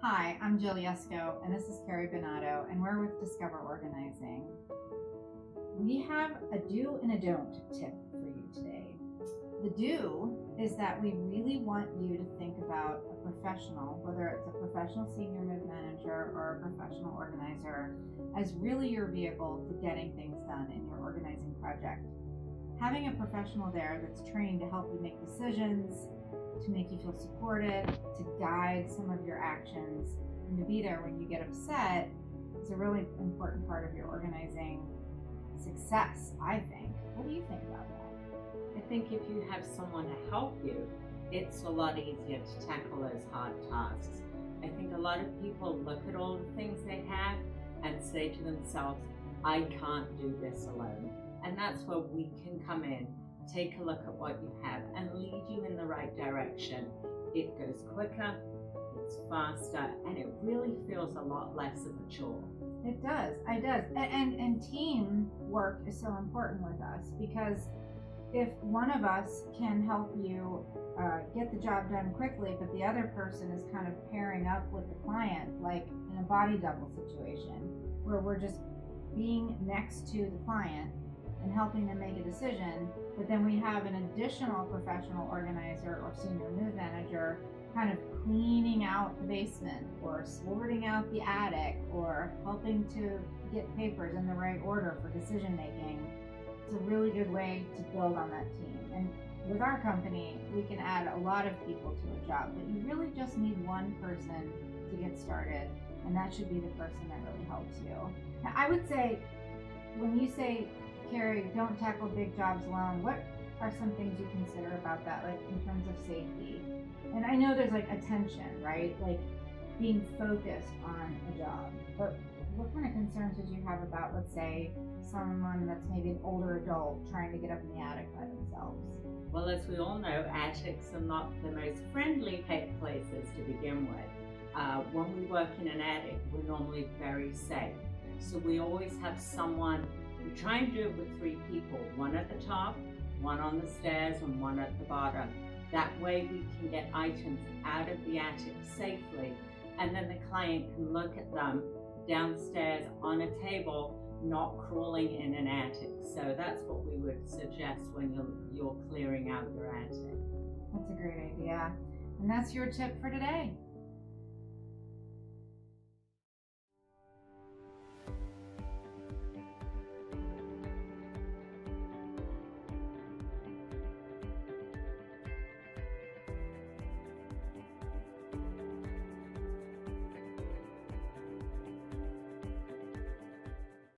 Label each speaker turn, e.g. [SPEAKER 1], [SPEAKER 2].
[SPEAKER 1] Hi, I'm Jill Yesko, and this is Carrie Benato, and we're with Discover Organizing. We have a do and a don't tip for you today. The do is that we really want you to think about a professional, whether it's a professional senior move manager or a professional organizer, as really your vehicle to getting things done in your organizing project. Having a professional there that's trained to help you make decisions, to make you feel supported, to guide some of your actions, and to be there when you get upset is a really important part of your organizing success, I think. What do you think about that?
[SPEAKER 2] I think if you have someone to help you, it's a lot easier to tackle those hard tasks. I think a lot of people look at all the things they have and say to themselves, I can't do this alone. And that's where we can come in, take a look at what you have and lead you in the right direction. It goes quicker, it's faster, and it really feels a lot less of a chore.
[SPEAKER 1] It does. And teamwork is so important with us, because if one of us can help you get the job done quickly, but the other person is kind of pairing up with the client, like in a body double situation, where we're just being next to the client and helping them make a decision, but then we have an additional professional organizer or senior move manager kind of cleaning out the basement or sorting out the attic or helping to get papers in the right order for decision making. It's a really good way to build on that team. And with our company, we can add a lot of people to a job, but you really just need one person to get started, and that should be the person that really helps you. Now, I would say, when you say, Carrie, don't tackle big jobs alone, what are some things you consider about that, like in terms of safety? And I know there's like attention, right? Like being focused on a job. But what kind of concerns would you have about, let's say, someone that's maybe an older adult trying to get up in the attic by themselves?
[SPEAKER 2] Well, as we all know, attics are not the most friendly places to begin with. When we work in an attic, we're normally very safe. So we always have someone. We try and do it with 3 people, one at the top, one on the stairs, and one at the bottom. That way we can get items out of the attic safely, and then the client can look at them downstairs on a table, not crawling in an attic. So that's what we would suggest when you're clearing out your attic.
[SPEAKER 1] That's a great idea. And that's your tip for today.